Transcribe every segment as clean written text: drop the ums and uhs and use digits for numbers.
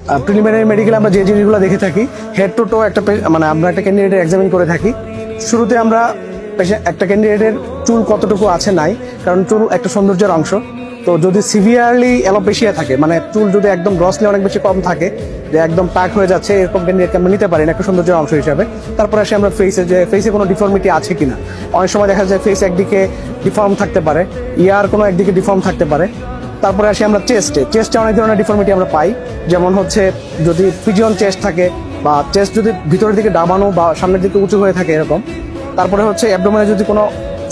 Preliminary মেডিকেলে আমরা যে জিনিসগুলো দেখে থাকি, হেড টু টো একটা মানে আমরা একটা ক্যান্ডিডেটের এক্সামিন করে থাকি। শুরুতে আমরা একটা ক্যান্ডিডেটের চুল কতটুকু আছে নাই, কারণ চুল একটা সৌন্দর্যের অংশ। তো যদি সিভিয়ারলি অ্যালোপেশিয়া থাকে, মানে চুল যদি একদম গ্রসলি অনেক বেশি কম থাকে, যে একদম টাক হয়ে যাচ্ছে, এরকম ক্যান্ডিডেটকে আমরা নিতে পারি না একটা সৌন্দর্যের অংশ হিসাবে। তারপরে আসি আমরা ফেসে, যে ফেসে কোনো ডিফর্মিটি আছে কিনা। অনেক সময় দেখা যায় ফেস একদিকে ডিফর্ম থাকতে পারে, ইয়ার কোনো একদিকে ডিফর্ম থাকতে পারে। তারপরে আসি আমরা চেস্টে অনেক ধরনের ডিফর্মিটি আমরা পাই, যেমন হচ্ছে যদি পিজিয়ন চেস্ট থাকে, বা চেস্ট যদি ভিতরের দিকে ডাবানো বা সামনের দিকে উঁচু হয়ে থাকে এরকম। তারপরে হচ্ছে অ্যাবডোমেনে যদি কোনো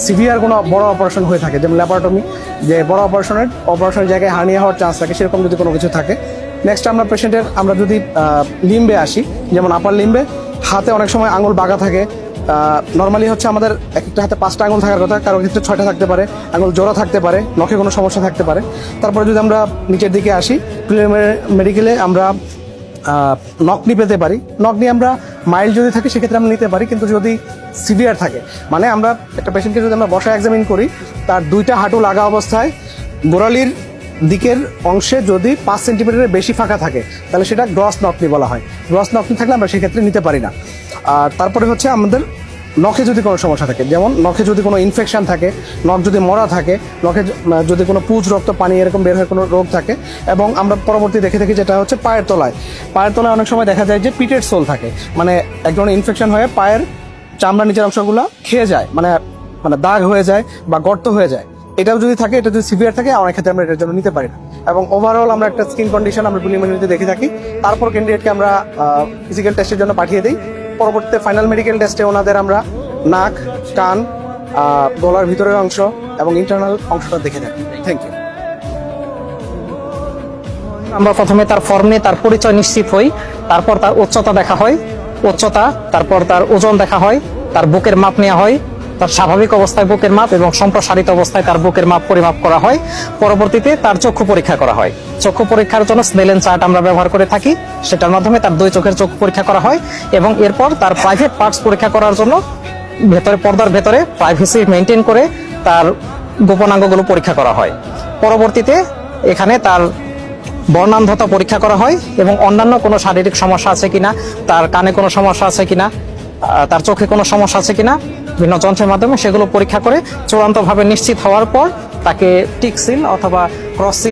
সিভিয়ার কোনো বড় অপারেশন হয়ে থাকে, যেমন ল্যাপারটমি, যে বড় অপারেশনের জায়গায় হার্নিয়া হওয়ার চান্স থাকে, সেরকম যদি কোনো কিছু থাকে। নেক্সট আমরা যদি লিম্বে আসি, যেমন আপার লিম্বে হাতে অনেক সময় আঙুল বাঁকা থাকে। নর্মালি হচ্ছে আমাদের একটা হাতে 5টা আঙুল থাকার কথা, কারোর ক্ষেত্রে 6টা থাকতে পারে, আঙুল জোড়া থাকতে পারে, নখে কোনো সমস্যা থাকতে পারে। তারপরে যদি আমরা নিচের দিকে আসি, মেডিকেলে আমরা নকনি পেতে পারি। নকনি আমরা মাইল্ড যদি থাকে সেক্ষেত্রে আমরা নিতে পারি, কিন্তু যদি সিভিয়ার থাকে, মানে আমরা একটা পেশেন্টকে যদি আমরা বসা এক্সামিন করি, তার 2টা হাঁটু লাগা অবস্থায় গোড়ালির দিকের অংশে যদি 5 সেন্টিমিটারের বেশি ফাঁকা থাকে, তাহলে সেটা গ্রস নকনি বলা হয়। গ্রস নকনি থাকলে আমরা সেক্ষেত্রে নিতে পারি না। আর তারপরে হচ্ছে আমাদের নখে যদি কোনো সমস্যা থাকে, যেমন নখে যদি কোনো ইনফেকশন থাকে, নখ যদি মরা থাকে, নখে যদি কোনো পুজ, রক্ত, পানি এরকম বের হয়ে কোনো রোগ থাকে, এবং আমরা পরবর্তী দেখে থাকি যেটা হচ্ছে পায়ের তলায় অনেক সময় দেখা যায় যে পিটেড সোল থাকে, মানে এক ধরনের ইনফেকশন হয়ে পায়ের চামড়া নিচের অংশগুলো খেয়ে যায়, মানে দাগ হয়ে যায় বা গর্ত হয়ে যায়। এটাও যদি থাকে, এটা যদি সিভিয়ার থাকে, অনেক ক্ষেত্রে আমরা এটার জন্য নিতে পারি না। এবং ওভারঅল আমরা একটা স্কিন কন্ডিশন আমরা প্রিলিমিনারিতে দেখে থাকি। তারপর ক্যান্ডিডেটকে আমরা ফিজিক্যাল টেস্টের জন্য পাঠিয়ে দিই। পরবর্তীতে ফাইনাল মেডিকেল টেস্টে ওনাদের আমরা নাক, কান, গলার ভিতরের অংশ এবং ইন্টারনাল অংশটা দেখে থাকি। Thank you. আমরা প্রথমে তার ফর্ম নিয়ে তার পরিচয় নিশ্চিত হই, তারপর তার উচ্চতা দেখা হয়, তারপর তার ওজন দেখা হয়, তার বুকের মাপ নেওয়া হয়, তার স্বাভাবিক অবস্থায় বুকের মাপ এবং সম্প্রসারিত অবস্থায় তার বুকের মাপ পরিমাপ করা হয়। পরবর্তীতে তার চক্ষু পরীক্ষা করা হয়। চক্ষু পরীক্ষার জন্য স্নেলেন চার্ট আমরা ব্যবহার করে থাকি, সেটার মাধ্যমে তার 2 চোখের চক্ষু পরীক্ষা করা হয়, এবং এরপর তার প্রাইভেট পার্টস পরীক্ষা করার জন্য পর্দার ভেতরে প্রাইভেসি মেনটেন করে তার গোপনাঙ্গগুলো পরীক্ষা করা হয়। পরবর্তীতে এখানে তার বর্ণান্ধতা পরীক্ষা করা হয় এবং অন্যান্য কোনো শারীরিক সমস্যা আছে কিনা, তার কানে কোনো সমস্যা আছে কিনা, তার চোখে কোনো সমস্যা আছে কিনা, বিভিন্ন যন্ত্রের মাধ্যমে সেগুলো পরীক্ষা করে চূড়ান্তভাবে নিশ্চিত হওয়ার পর তাকে টিক সিল অথবা ক্রস সিল